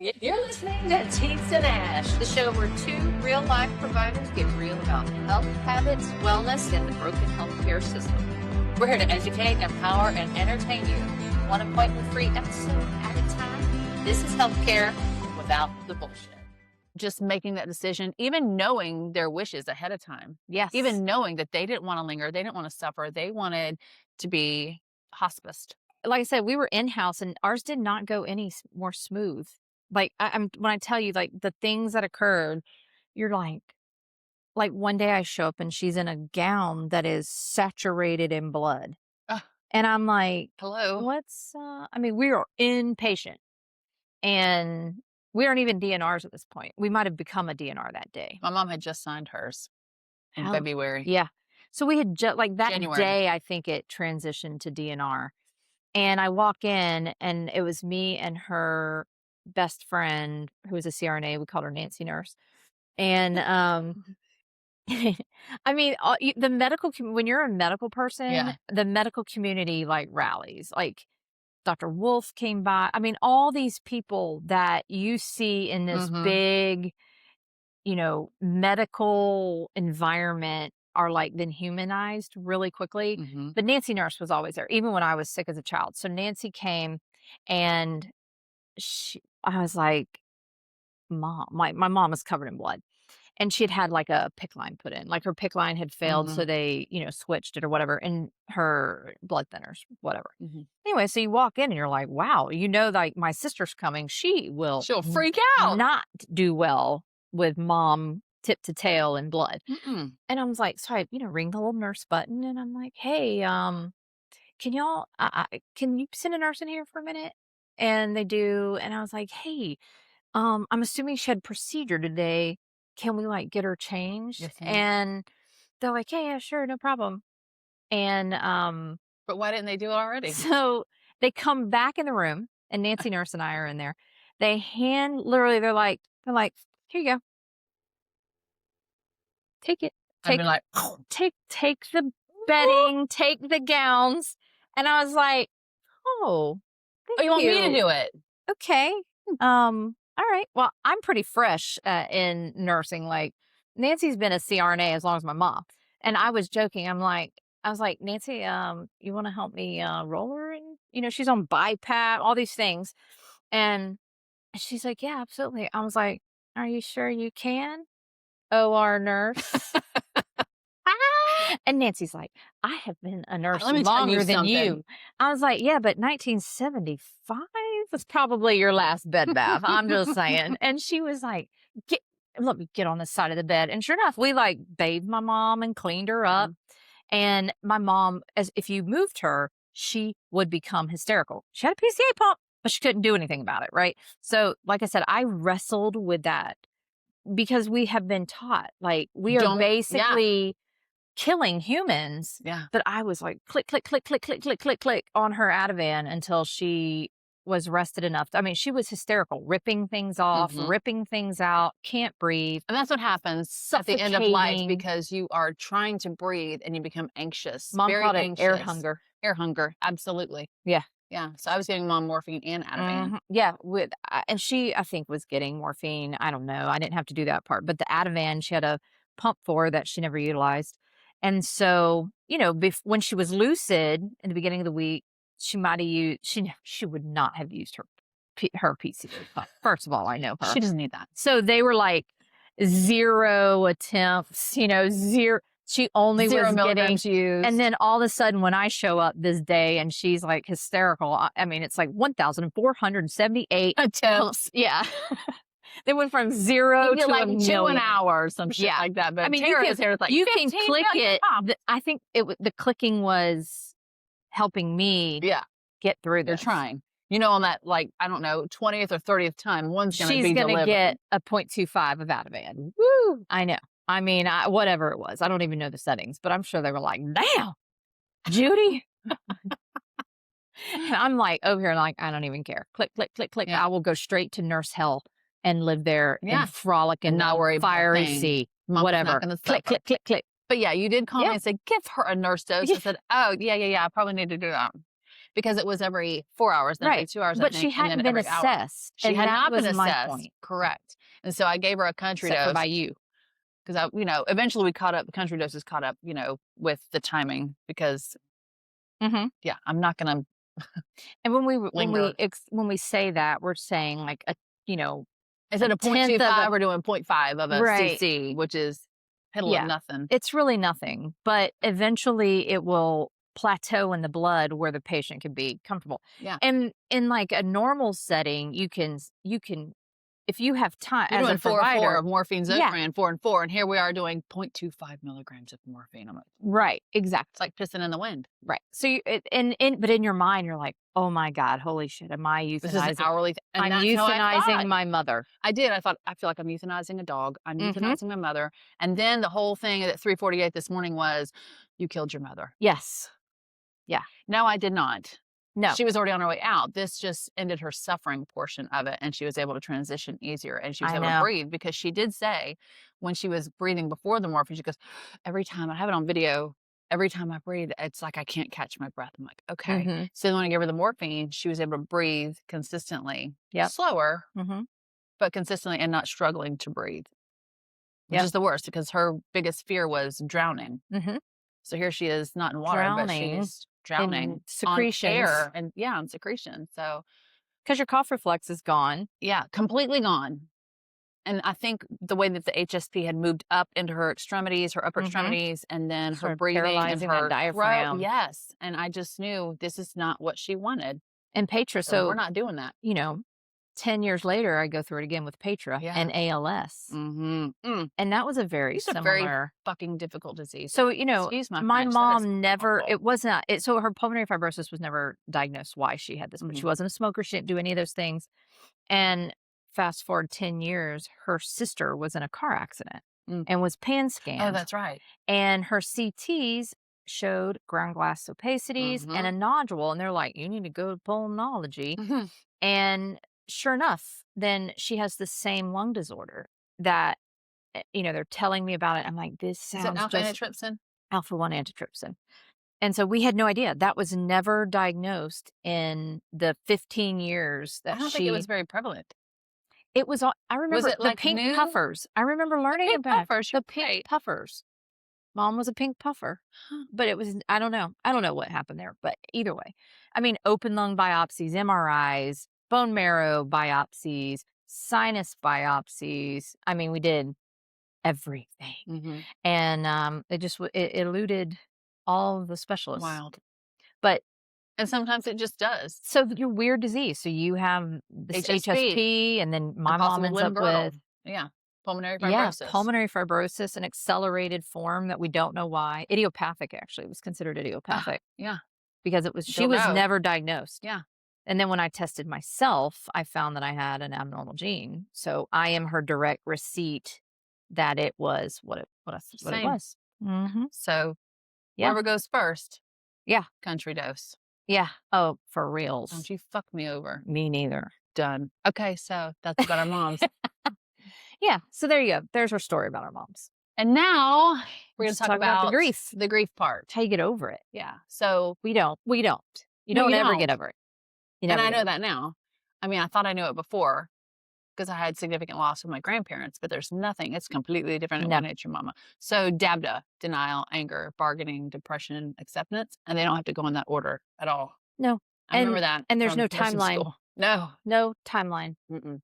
You're listening to Teets and Ash, the show where two real-life providers get real about health habits, wellness, and the broken healthcare system. We're here to educate, empower, and entertain you, one appointment-free episode at a time. This is healthcare without the bullshit. Just making that decision, even knowing their wishes ahead of time. Yes. Even knowing that they didn't want to linger, they didn't want to suffer, they wanted to be hospiced. Like I said, we were in-house and ours did not go any more smooth. Like when I tell you, like the things that occurred, you're like one day I show up and she's in a gown that is saturated in blood. And I'm like, hello, we are inpatient and we aren't even DNRs at this point. We might have become a DNR that day. My mom had just signed hers in February. Yeah. So we had just that January. day, I think it transitioned to DNR. And I walk in and it was me and her best friend who was a CRNA. We called her Nancy Nurse. And the medical when you're a medical person, the medical community like rallies. Like Dr. Wolf came by. I mean, all these people that you see in this big, medical environment are like then humanized really quickly. But Nancy Nurse was always there, even when I was sick as a child. So Nancy came and I was like, Mom, my mom was covered in blood and she had like a PICC line put in, like her PICC line had failed. So they, switched it or whatever, and her blood thinners, whatever. Anyway, so you walk in and you're like, wow, like my sister's coming. She'll freak out, not do well with mom tip to tail in blood. And I was like, so I, ring the little nurse button and I'm like, hey, can y'all, can you send a nurse in here for a minute? And they do. And I was like, hey, I'm assuming she had procedure today. Can we get her changed? Yes, and they're like, yeah, sure. No problem. And, but why didn't they do it already? So they come back in the room and Nancy Nurse and I are in there. They're like, here you go. Take it. Take the bedding, take the gowns. And I was like, oh, thank you want me to do it? Okay. All right. Well, I'm pretty fresh in nursing. Like Nancy's been a CRNA as long as my mom. And I was joking. I was like, Nancy, you want to help me roll her? And, she's on BiPAP, all these things. And she's like, yeah, absolutely. I was like, are you sure you can? OR nurse. And Nancy's like, I have been a nurse longer than you. I was like, yeah, but 1975 was probably your last bed bath. I'm just saying. And she was like, let me get on the side of the bed. And sure enough, we bathed my mom and cleaned her up. And my mom, if you moved her, she would become hysterical. She had a PCA pump, but she couldn't do anything about it. Right. So like I said, I wrestled with that because we have been taught, we are basically killing humans. Yeah. But I was like, click, click, click, click, click, click, click, click on her Ativan until she was rested enough. I mean, she was hysterical, ripping things off, ripping things out, can't breathe. And that's what happens at the end of life because you are trying to breathe and you become anxious. Mom very called anxious. It air hunger. Air hunger. Absolutely. Yeah. Yeah. So I was getting mom morphine and Ativan. Yeah. And she, I think, was getting morphine. I don't know. I didn't have to do that part. But the Ativan, she had a pump for that she never utilized. And so, when she was lucid in the beginning of the week, she might have used, she would not have used her PCA pump. First of all, I know her. She doesn't need that. So they were 0 attempts, 0. She only 0 was getting used. And then all of a sudden when I show up this day and she's hysterical, I mean, it's 1,478 attempts. Yeah. They went from 0 to a million. 2 an hour or some shit like that. But I mean, Tarra you can click it. I think the clicking was helping me get through this. They're trying. On that, I don't know, 20th or 30th time, one's going to be delivered. She's going to get a 0.25 of Ativan. Woo! I know. I mean, whatever it was. I don't even know the settings, but I'm sure they were like, damn, Judy. And I'm over here I don't even care. Click, click, click, click. Yeah. I will go straight to nurse hell and live there and frolic and not worry fiery about sea, Mom's whatever. Click, click, click, click. But yeah, you did call me and say, give her a nurse dose. I said, oh, yeah. I probably need to do that. because it was every 4 hours, then every Right. 2 hours, I But think, she and hadn't then been every hour. assessed. She and had that not been was my assessed. point. Correct. And so I gave her a country Except for dose by you. because eventually we caught up. The country doses caught up, with the timing because Mm-hmm. yeah, I'm not gonna And when linger. when we say that, we're saying like Instead of tenth of 0.25, we're doing 0.5 of a right. cc, which is hiddle of Yeah. nothing. It's really nothing, but eventually it will plateau in the blood where the patient can be comfortable. Yeah. And in like a normal setting, you can if you have time You're as doing a 4 provider. of morphine, Yeah. Zofran, 4 and 4, and here we are doing 0.25 milligrams of morphine. I'm like, Right, it's exactly. like pissing in the wind. Right. So but in your mind you're like, "Oh my God, holy shit, am I This is an euthanizing? hourly and I'm that's how I euthanizing thought. my mother." I did. I thought, I feel like I'm euthanizing a dog. I'm Mhm. euthanizing my mother. And then the whole thing at 3:48 this morning was, you killed your mother. Yes. Yeah. No, I did not. No. She was already on her way out. This just ended her suffering portion of it, and she was able to transition easier, and she was I able to know. breathe because she did say when she was breathing before the morphine, she goes, every time I have it on video, every time I breathe, it's like I can't catch my breath. I'm like, okay. Mhm. So when I gave her the morphine, she was able to breathe consistently, Yep. slower, Mhm. but consistently and not struggling to breathe, which Yep. is the worst because her biggest fear was drowning. Mhm. So here she is, not in water, but Drowning she's drowning in on secretions. air and on secretion. So 'Cause your cough reflex is gone. yeah, completely gone. And I think the way that the HSP had moved up into her extremities, her upper Mhm. extremities, and then her Started breathing and paralyzing that her throat. diaphragm. Yes. And I just knew this is not what she wanted. And Petra, So we're so, not doing that. 10 years later, I go through it again with Petra Yeah. and ALS. Mm-hmm. And that was a very It's a very similar. fucking difficult disease. So, Excuse my my French, that is mom never, awful. it wasn't, so her pulmonary fibrosis was never diagnosed why she had this, but she Mhm. wasn't a smoker. She didn't do any of those things. And fast forward 10 years, her sister was in a car accident Mm. and was pan Oh, scanned. that's right. And her CTs showed ground glass opacities and a nodule. And they're like, you need to go to pulmonology. Mm-hmm. And sure enough, then she has the same lung disorder that, they're telling me about it. I'm like, this Is it sounds alpha just antitrypsin? alpha-1 antitrypsin. And so we had no idea. That was never diagnosed in the 15 years I that don't think it was very prevalent. it was all, I remember it, the like, pink new? puffers. I remember learning pink about puffers, the you're pink right. puffers. Mom was a pink puffer, but it was, I don't know. I don't know what happened there, but either way. I mean, open lung biopsies, MRIs, bone marrow biopsies, sinus biopsies. I mean, we did everything. Mm-hmm. And it eluded all of the specialists. Wild. But And sometimes it just does. so your weird disease. So you have this HSP. HSP, and then my mom Impossible ends up limb-girdle. with Yeah. Pulmonary yeah, fibrosis. pulmonary fibrosis, an accelerated form that we don't know why. Idiopathic, actually, it was considered idiopathic Yeah. because she Don't was know. never diagnosed. Yeah. And then when I tested myself, I found that I had an abnormal gene. So I am her direct receipt that it was what it Same. was. Mm-hmm. So Yeah. whoever goes first. Yeah. Country dose. Yeah. Oh, for reals. Don't you fuck me over. Me neither. Done. Okay, so that's about our moms. Yeah. So there you go. There's our story about our moms. And now we're going Let's to talk about the grief. The grief part. How you get over it. Yeah. So We don't. You No, don't you ever don't. get over it. And I know that now. I mean, I thought I knew it before because I had significant loss with my grandparents, but there's nothing. It's completely different No. when it's your mama. So DABDA, denial, anger, bargaining, depression, acceptance, and they don't have to go in that order at all. No. I remember that. And there's from no nursing timeline. school. No. No timeline. Mm-mm.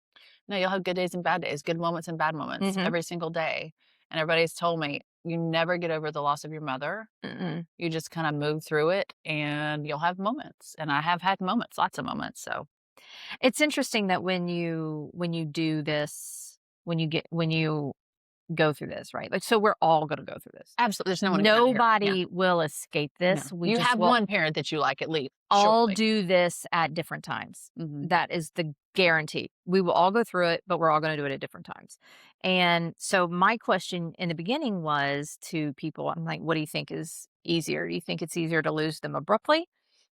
No, you'll have good days and bad days, good moments and bad moments Mhm. every single day. And everybody's told me you never get over the loss of your mother. Mm-mm. You just kind of move through it and you'll have moments. And I have had moments, lots of moments. So It's interesting that when you do this, when you go through this, right? Like, so we're all going to go through this. absolutely, there's no one. Here. Nobody will escape No. this. We You just have will one parent that you like at least. all surely. do this at different times. Mhm. That is the guarantee. We will all go through it, but we're all going to do it at different times. And so my question in the beginning was to people, I'm like, what do you think is easier? Do you think it's easier to lose them abruptly,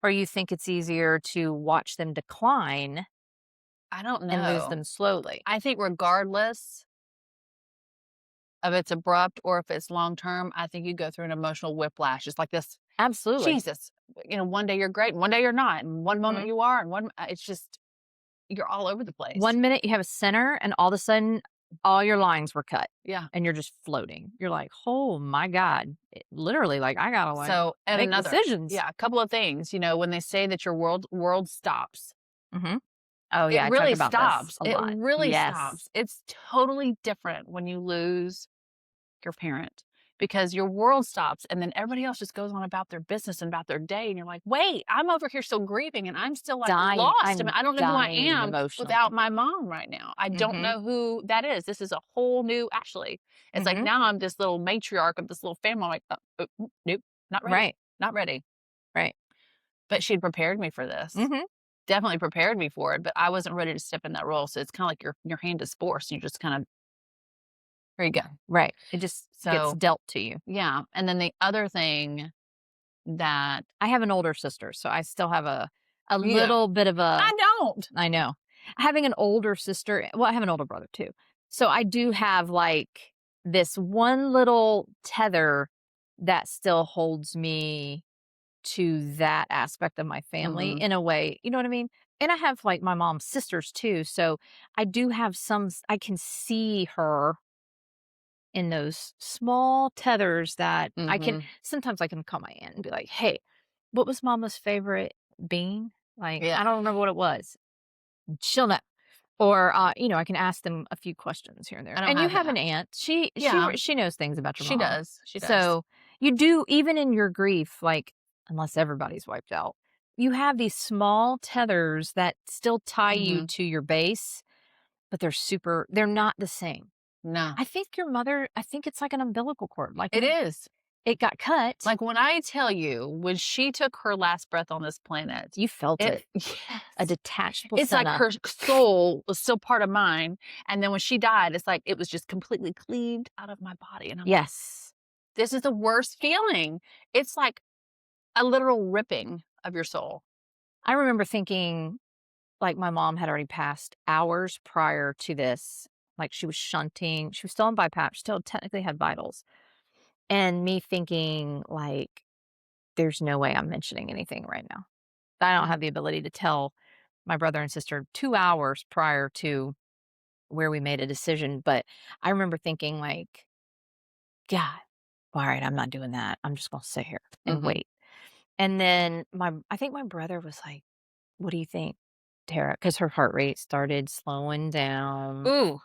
or you think it's easier to watch them decline I don't know. and lose them slowly? I think regardless of it's abrupt or if it's long term, I think you go through an emotional whiplash. It's like this Absolutely. Jesus, one day you're great, and one day you're not, and one moment Mhm. you are, and it's just you're all over the place. 1 minute you have a center, and all of a sudden, all your lines were cut, Yeah. and you're just floating. You're like, "Oh my god." Literally, like, I gotta, So, and make another, decisions. a couple of things, when they say that your world stops, Mhm. Oh, it yeah, I talked really about this stops. a It lot. really Yes. stops. It's totally different when you lose your parent because your world stops and then everybody else just goes on about their business and about their day. And you're like, wait, I'm over here still grieving and I'm still like Dying. lost. I mean, I'm I don't know who I dying am emotionally. without my mom right now. I don't Mhm. know who that is. This is a whole new Ashley. It's like Mhm. now I'm this little matriarch of this little family. I'm like, nope, not ready. Right. Not ready. Right. But she'd prepared me for this. Mhm. Definitely prepared me for it, but I wasn't ready to step in that role. So it's kind of like your hand is forced. And you're just kind of, here you go. Right. It just gets So dealt to you. yeah. And then the other thing that I have an older sister, so I still have a yeah, little bit of I a don't. I know. Having an older sister well, I have an older brother too. So I do have, like, this one little tether that still holds me to that aspect of my family Mhm. in a way, you know what I mean? And I have, like, my mom's sisters too, so I do have I can see her in those small tethers that Mhm. sometimes I can call my aunt and be like, "Hey, what was mama's favorite bean?" Like, Yeah. I don't remember what it was. She'll know. Or, I can ask them a few questions here and there. I don't And you have have an that. aunt. She Yeah, she knows things about your she mom. does. She does. So, you do even in your grief, like, unless everybody's wiped out, you have these small tethers that still tie you Mhm. to your base, but they're not the same. No. I think it's like an umbilical cord. Like, It when is. it got cut, Like, when I tell you, when she took her last breath on this planet, you felt it. A yes. detached It's like placenta. her soul was still part of mine, and then when she died, it's like it was just completely cleaved out of my body, and I'm like, Yes. "This is the worst feeling." It's like a literal ripping of your soul. I remember thinking, like, my mom had already passed hours prior to this. Like, she was shunting. She was still on BiPAP. She still technically had vitals. And me thinking, like, there's no way I'm mentioning anything right now. I don't have the ability to tell my brother and sister 2 hours prior to where we made a decision, but I remember thinking, like, "God, alright, I'm not doing that. I'm just gonna sit here and Mhm. wait." And then I think my brother was like, "What do you think, Tara?" Because her heart rate started slowing down. Ooh,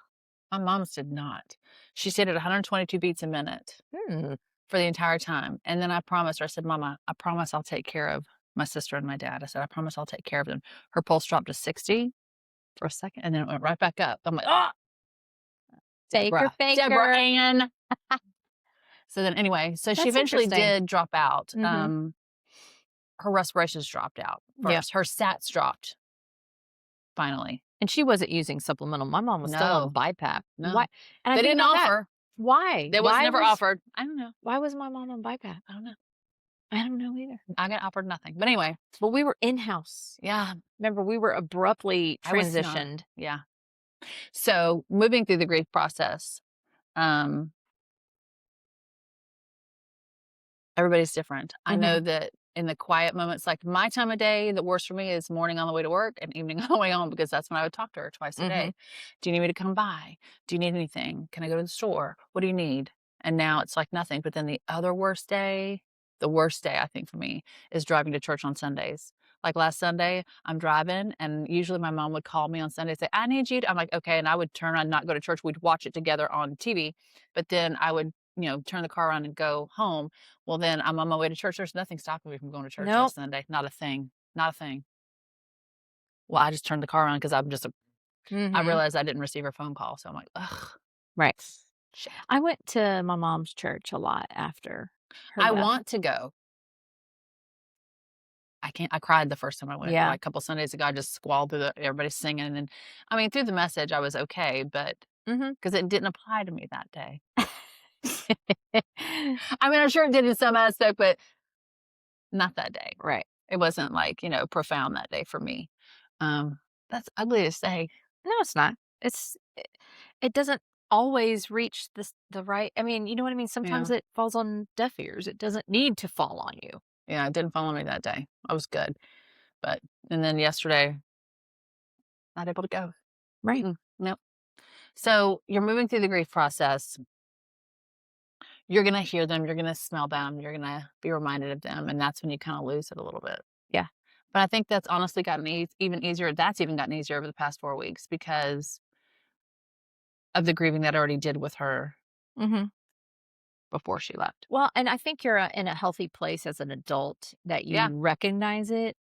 my mom's did not. She stayed at 122 beats a minute Hmm. for the entire time, and then I promised her, I said, "Mama, I promise I'll take care of my sister and my dad." I said, "I promise I'll take care of them." Her pulse dropped to 60 for a second, and then it went right back up. I'm like, "Ah, Baker, Deborah baker. Ann." So then anyway, so she That's eventually interesting. did drop out. Mhm. Her respirations dropped out Yeah. first. Her sats dropped finally. And she wasn't using supplemental. My mom was still on No, BiPAP. Why no. and I They think didn't about that. offer. Why? That was never offered. I don't know. Why was my mom on BiPAP? I don't know. I don't know either. I got offered nothing. But anyway, But we were in-house. yeah, Remember, we were abruptly I was not. transitioned. Yeah. So moving through the grief process, um, everybody's different. I know Mhm. that in the quiet moments, like my time of day, the worst for me is morning on the way to work and evening on the way home because that's when I would talk to her twice a day. Mhm. Do you need me to come by? Do you need anything? Can I go to the store? What do you need? And now it's like nothing. But then the worst day I think for me is driving to church on Sundays. Like last Sunday, I'm driving, and usually my mom would call me on Sunday and say, I need you to. I'm like, okay. And I would turn on, not go to church. We'd watch it together on TV. But then I would, turn the car on and go home. Well, then I'm on my way to church. There's nothing stopping me from going to church Nope. last Sunday. Not a thing. Not a thing. Well, I just turned the car on because I Mhm. realized I didn't receive her phone call. So I'm like, ugh, Right. shit. I went to my mom's church a lot after her I death. want to go. I can't. I cried the first time I went. Yeah. Like a couple Sundays ago, I just squalled through everybody singing. And I mean, through the message, I was okay, but Mhm. because it didn't apply to me that day. I mean, I'm sure it did in some aspect, but not that day. Right. It wasn't like, profound that day for me. Um, that's ugly to say. No, it's not. It doesn't always reach the right I mean, you know what I mean? Yeah. Sometimes it falls on deaf ears. It doesn't need to fall on you. Yeah, it didn't follow me that day. I was good. And then yesterday, not able to go. Right. Nope. So you're moving through the grief process. You're going to hear them. You're going to smell them. You're going to be reminded of them. And that's when you kind of lose it a little bit. Yeah. But I think that's honestly gotten even easier. That's even gotten easier over the past 4 weeks because of the grieving that I already did with her Mm-hmm. before she left. Well, and I think you're in a healthy place as an adult that you Yeah. recognize it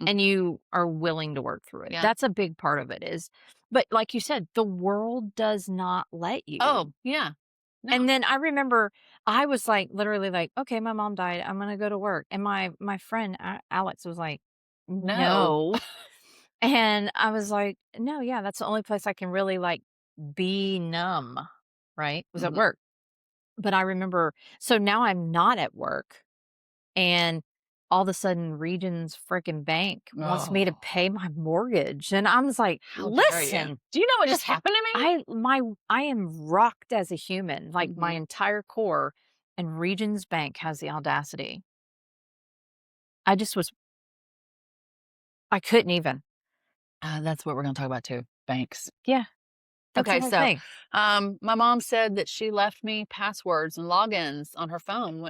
and you are willing to work through it. Yeah. That's a big part of it but like you said, the world does not let you. Oh, yeah. No. And then I remember I was like, literally like, okay, my mom died. I'm going to go to work. And my friend Alex was like, no. And I was like, no, yeah, that's the only place I can really like be numb. Right. Was at work. But I remember, so now I'm not at work and all of a sudden Regions freaking bank wants me to pay my mortgage. And I was like, listen, do you know what just happened to me? I am rocked as a human, like my entire core, and Regions Bank has the audacity. I couldn't even. That's what we're going to talk about too. Banks. Yeah. Okay, so my mom said that she left me passwords and logins on her phone.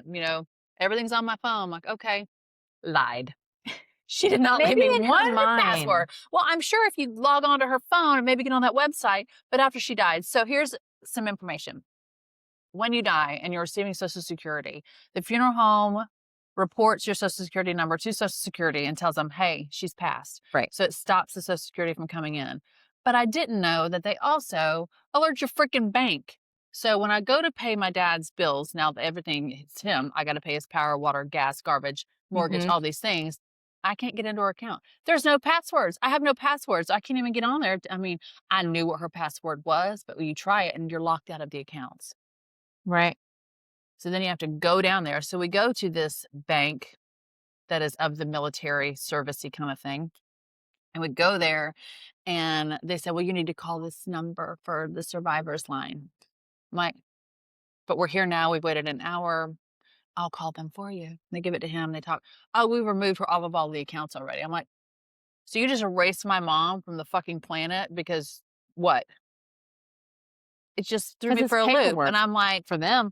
Everything's on my phone. I'm like, okay, lied. She did not leave me one password. Well, I'm sure if you log on to her phone and maybe get on that website, but after she died. So here's some information. When you die and you're receiving Social Security, the funeral home reports your Social Security number to Social Security and tells them, hey, she's passed. Right. So it stops the Social Security from coming in. But I didn't know that they also alert your freaking bank. So when I go to pay my dad's bills, now that everything hits him, I got to pay his power, water, gas, garbage, mortgage, all these things. I can't get into her account. There's no passwords. I have no passwords. I can't even get on there. I mean, I knew what her password was, but when you try it and you're locked out of the accounts. Right. So then you have to go down there. So we go to this bank that is of the military servicey kind of thing. And we go there and they said, well, you need to call this number for the survivor's line. I'm like, but we're here now. We've waited an hour. I'll call them for you. And they give it to him. They talk, oh, we removed her off of all the accounts already. I'm like, so you just erased my mom from the fucking planet because what? It just threw me for a loop. And I'm like, for them.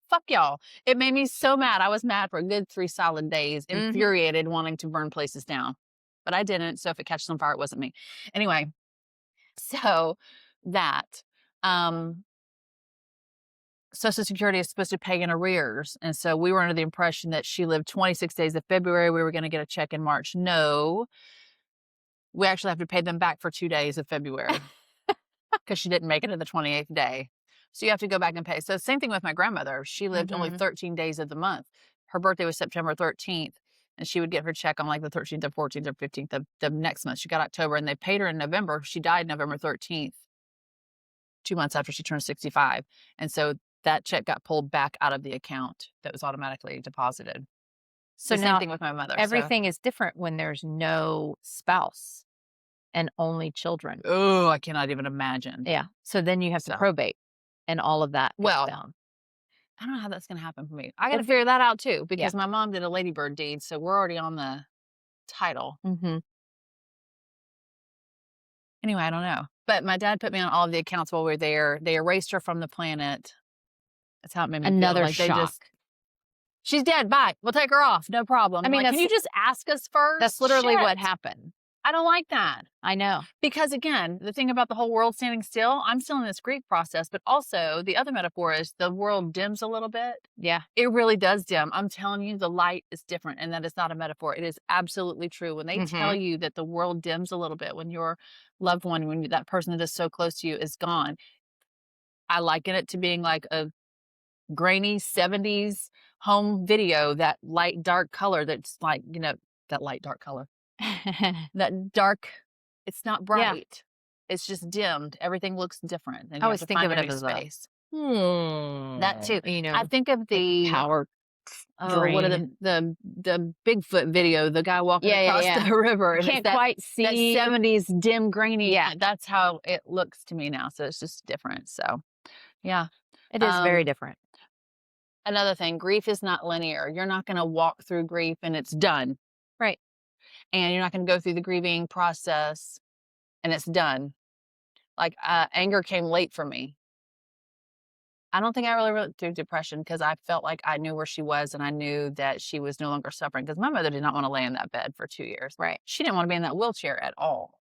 Fuck y'all. It made me so mad. I was mad for a good 3 solid days, infuriated, wanting to burn places down. But I didn't. So if it catches on fire, it wasn't me. Anyway, so that Social Security is supposed to pay in arrears. And so we were under the impression that she lived 26 days of February. We were going to get a check in March. No, we actually have to pay them back for 2 days of February because she didn't make it to the 28th day. So you have to go back and pay. So same thing with my grandmother. She lived only 13 days of the month. Her birthday was September 13th. And she would get her check on like the 13th or 14th or 15th of the next month. She got October and they paid her in November. She died November 13th, 2 months after she turned 65. And so that check got pulled back out of the account that was automatically deposited. So same thing with my mother. Everything is different when there's no spouse and only children. Oh, I cannot even imagine. Yeah. So then you have to probate and all of that goes down. I don't know how that's going to happen for me. I got to figure that out too, because my mom did a ladybird deed. So we're already on the title. Anyway, I don't know. But my dad put me on all of the accounts while we were there. They erased her from the planet. That's how it made me feel. Another shock. She's dead. Bye. We'll take her off. No problem. I mean, can you just ask us first? That's literally what happened. I don't like that. I know. Because again, the thing about the whole world standing still, I'm still in this grief process, but also the other metaphor is the world dims a little bit. Yeah. It really does dim. I'm telling you, the light is different, and that is not a metaphor. It is absolutely true. When they tell you that the world dims a little bit, when your loved one, when that person that is so close to you is gone, I liken it to being like a grainy 70s home video, that light dark color that's like, that light dark color. That dark, it's not bright. It's just dimmed. Everything looks different. And I always think of it as space. That too. I think of the power. What are the Bigfoot video? The guy walking across the river. And can't quite see that 70s dim grainy. Yeah, that's how it looks to me now. So it's just different. So, yeah, it is very different. Another thing, grief is not linear. You're not going to walk through grief and it's done. Right. And you're not going to go through the grieving process and it's done. Like anger came late for me. I don't think I really went through depression because I felt like I knew where she was and I knew that she was no longer suffering because my mother did not want to lay in that bed for 2 years. Right. She didn't want to be in that wheelchair at all.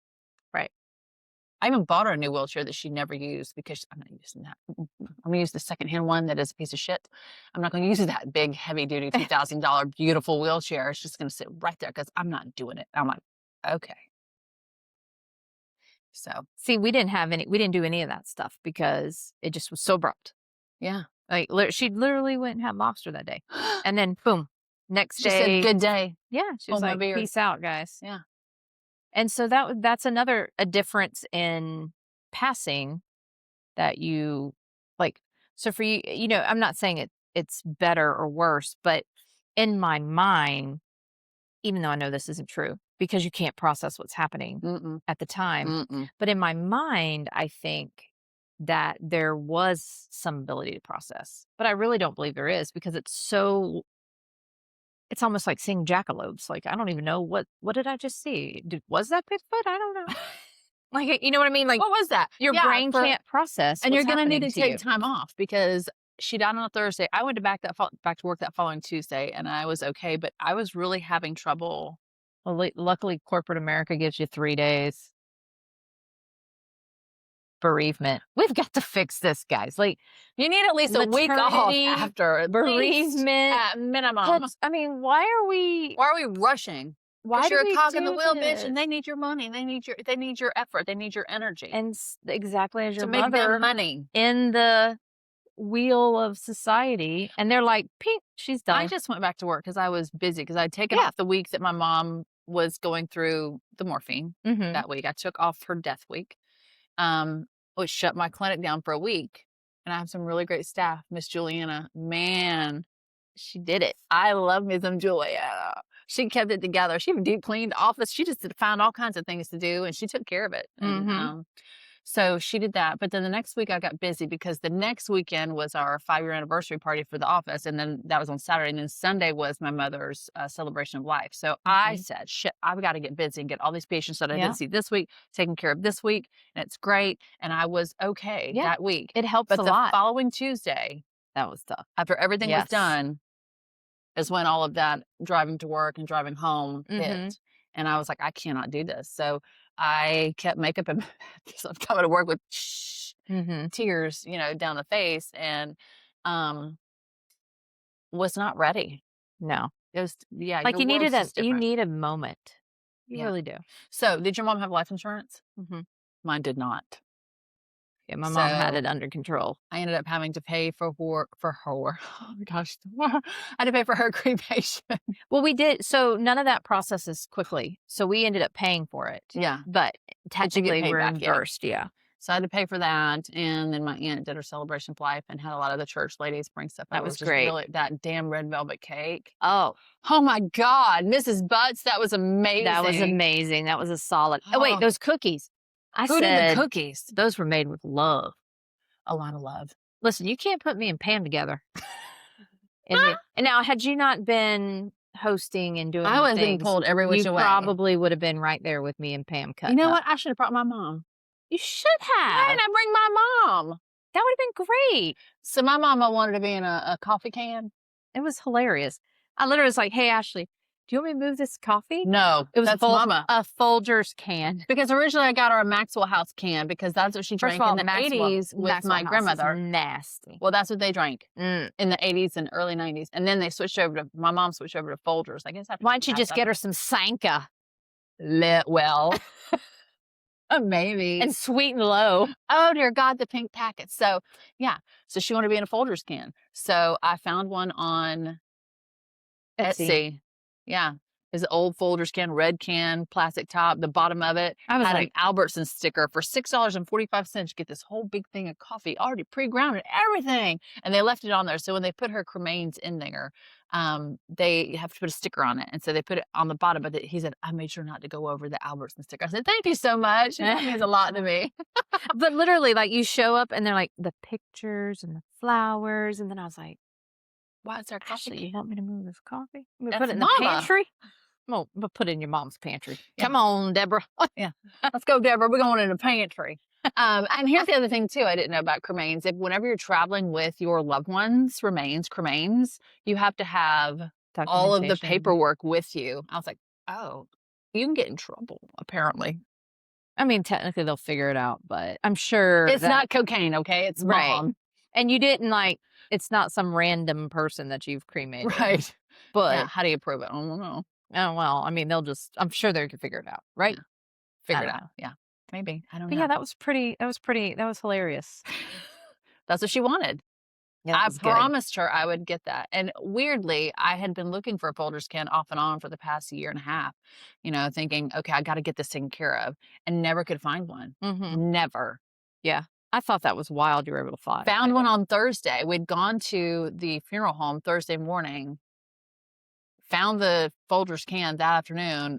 Right. I even bought her a new wheelchair that she never used because I'm not using that. I'm going to use the secondhand one that is a piece of shit. I'm not going to use that big, heavy duty $2,000 beautiful wheelchair. It's just going to sit right there because I'm not doing it. I'm like, okay. So, see, we didn't do any of that stuff because it just was so abrupt. yeah. Like she literally went and had lobster that day. And then boom, next She day. said, good day. Yeah. She was Hold my like, beer. peace out, guys. Yeah. And so that's a difference in passing that you like. So for you, I'm not saying it's better or worse, but in my mind, even though I know this isn't true because you can't process what's happening at the time, but in my mind, I think that there was some ability to process, but I really don't believe there is because it's almost like seeing jackalopes. Like, I don't even know what did I just see? Was that Bigfoot? I don't know. Like, you know what I mean? Like, what was that? Your brain can't process. And you're going to need to take you. time off because she died on a Thursday. I went back to work that following Tuesday and I was okay, but I was really having trouble. Well, luckily corporate America gives you 3 days. Bereavement. We've got to fix this, guys. Like, you need at least a week off after bereavement at minimum. I mean, why are we rushing? Why you're a cog in the wheel, this? bitch, and they need your money. They need your effort. They need your energy. And exactly as your to mother, make them money in the wheel of society, and they're like, "Pink, she's done." I just went back to work because I was busy because I'd taken off the week that my mom was going through the morphine that week. I took off her death week. Which shut my clinic down for a week. And I have some really great staff. Miss Juliana, man, she did it. I love me some Juliana. She kept it together. She deep cleaned the office. She just found all kinds of things to do and she took care of it. And, so she did that. But then the next week I got busy because the next weekend was our 5-year anniversary party for the office. And then that was on Saturday. And then Sunday was my mother's celebration of life. So I said, shit, I've got to get busy and get all these patients that I didn't see this week, taken care of this week. And it's great. And I was okay that week. It helps a lot. But the following Tuesday, that was tough. After everything was done, is when all of that driving to work and driving home hit. And I was like, I cannot do this. So I kept makeup and so I'm coming to work with tears, down the face and was not ready. No. It was, like you need a moment. You really do. So did your mom have life insurance? Mine did not. Yeah, my mom had it under control. I ended up having to pay for her. Oh my gosh. I had to pay for her cremation. Well, we did. So none of that processes quickly. So we ended up paying for it. Yeah. But technically we're reimbursed. Yeah. So I had to pay for that. And then my aunt did her celebration of life and had a lot of the church ladies bring stuff. That was great. Really, that damn red velvet cake. Oh my God. Mrs. Butts, that was amazing. That was amazing. That was a solid. Oh, wait, those cookies. Who did the cookies? Those were made with love. A lot of love. Listen, you can't put me and Pam together. And now, had you not been hosting and doing I was being pulled every which way. You probably would have been right there with me and Pam cutting. You know what? I should have brought my mom. You should have. Why didn't I bring my mom? That would have been great. So my mama wanted to be in a coffee can. It was hilarious. I literally was like, hey, Ashley, do you want me to move this coffee? No, it was a Folgers can. Because originally I got her a Maxwell House can because that's what she drank in the 80s with my grandmother. Nasty. Well, that's what they drank in the 80s and early 90s. And then they switched over to, my mom switched over to Folgers. I guess. Why don't you just get her some Sanka? Well, maybe. And Sweet and Low. Oh, dear God, the pink packets. So, yeah. So she wanted to be in a Folgers can. So I found one on Etsy. Yeah. It's an old Folgers can, red can, plastic top. The bottom of it had an Albertson sticker for $6.45. You get this whole big thing of coffee already pre-ground and everything. And they left it on there. So when they put her cremains in there, they have to put a sticker on it. And so they put it on the bottom. But he said, I made sure not to go over the Albertson sticker. I said, thank you so much. That means a lot to me. But literally, like, you show up and they're like, the pictures and the flowers. And then I was like, Why is there Ashley, coffee? you want me to move this coffee? I'm gonna That's put it in Mama. the pantry. Well, we'll put it in your mom's pantry. Yeah. Come on, Deborah. Let's go, Deborah. We're going in the pantry. And here's the other thing too. I didn't know about cremains. If whenever you're traveling with your loved ones, cremains, you have to have all of the Documentation. paperwork with you. I was like, oh, you can get in trouble apparently. I mean, technically they'll figure it out, but I'm sure It's that- not cocaine, okay? It's Right. mom. And you didn't like. It's not some random person that you've cremated. Right. But Yeah, how do you prove it? I don't know. oh well. I mean, they'll just. I'm sure they can figure it out, right? Yeah. Figure it don't out. know. Yeah. Maybe. I don't But know. yeah, that was pretty. That was hilarious. That's what she wanted. Yeah, that I was good. promised her I would get that. And weirdly, I had been looking for a Folgers can off and on for the past year and a half, thinking, okay, I got to get this taken care of, and never could find one. Mm-hmm. Never. Yeah. I thought that was wild. You were able to find. Found one on Thursday. We'd gone to the funeral home Thursday morning, found the Folgers can that afternoon,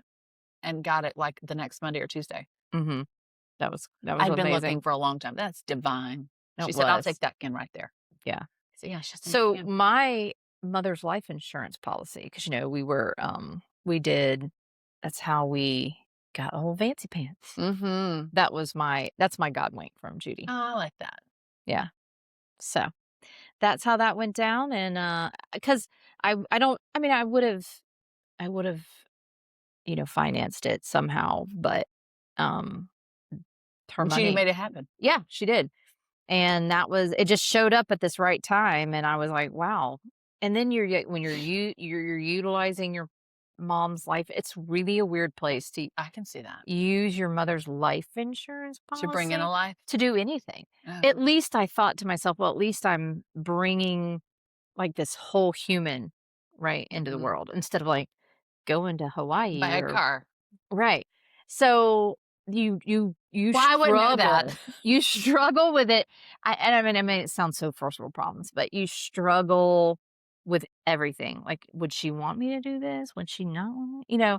and got it like the next Monday or Tuesday. Mm-hmm. That was I'd been amazing. looking for a long time. That's divine. It She said, I'll was. take that can right there. Yeah. So yeah, it's just So my mother's life insurance policy, because we did. That's how we got old fancy pants. Mm-hmm. That's my God wink from Judy. Oh, I like that. Yeah. So that's how that went down. And because I would have financed it somehow, but her Judy money made it happen. Yeah, she did. And it just showed up at this right time, and I was like, wow. And then when you're utilizing your mom's life, it's really a weird place to I can see that. use your mother's life insurance policy To bring in a life? to do anything. Oh. At least I thought to myself, well, at least I'm bringing like this whole human right into the Mhm. world instead of like going to Hawaii Buy a car. Right. So you Well, I wouldn't know that. struggle. You struggle with it. I mean, it sounds so first world problems, but you struggle with everything. Like, would she want me to do this? Would she not want me?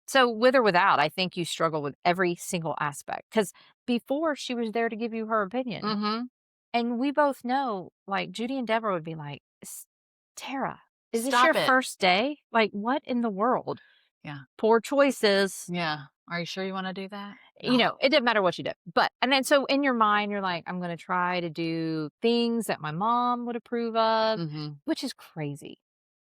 So with or without, I think you struggle with every single aspect. Because before she was there to give you her opinion. Mm-hmm. And we both know, like, Judy and Deborah would be like, Tarra, is this Stop your it. first day? Like, what in the world? Yeah. Poor choices. Yeah. Are you sure you want to do that? It didn't matter what you did. And then so in your mind, you're like, I'm going to try to do things that my mom would approve of, Mm-hmm. which is crazy.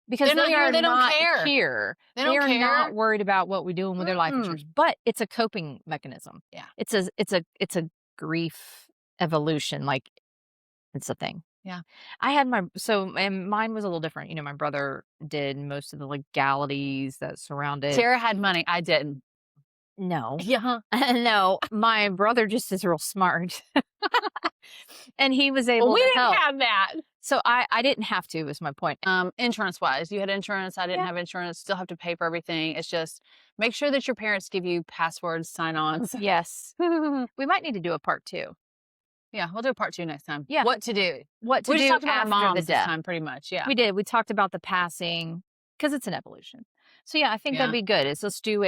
Because They're not they here, are they don't not care. here. They don't are care. not worried about what we're doing with their life Mm-mm. insurance. But it's a coping mechanism. Yeah. It's a grief evolution. Like, it's a thing. Yeah. I had and mine was a little different. My brother did most of the legalities that surrounded. Sarah had money. I didn't. No. Yeah. No, my brother just is real smart. And he was able We to didn't help. have that. So I didn't have to, is my point. Insurance wise, you had insurance. I didn't Yeah. have insurance. Still have to pay for everything. It's just make sure that your parents give you passwords, sign-ons. Yes. We might need to do a part 2. Yeah, we'll do a part 2 next time. Yeah. What to do? What to We just do talked about our after moms the this death. time, pretty much. Yeah. We did. We talked about the passing because it's an evolution. So yeah, I think Yeah. that'd be good. Let's do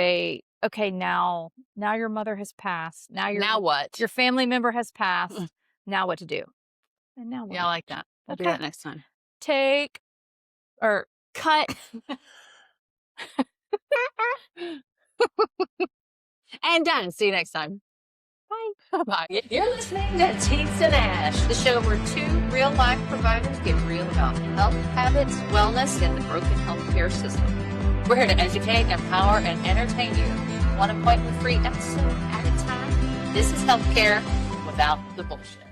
okay, now your mother has passed. Now what? Your family member has passed. Now what to do? And now what? Yeah, I like that. We'll do Okay. that next time. Take or cut. And done. See you next time. Bye. Bye. You're listening to Teats and Ash, the show where 2 real-life providers get real about health habits, wellness, and the broken healthcare system. We're here to educate, empower, and entertain you. One appointment-free episode at a time. This is healthcare without the bullshit.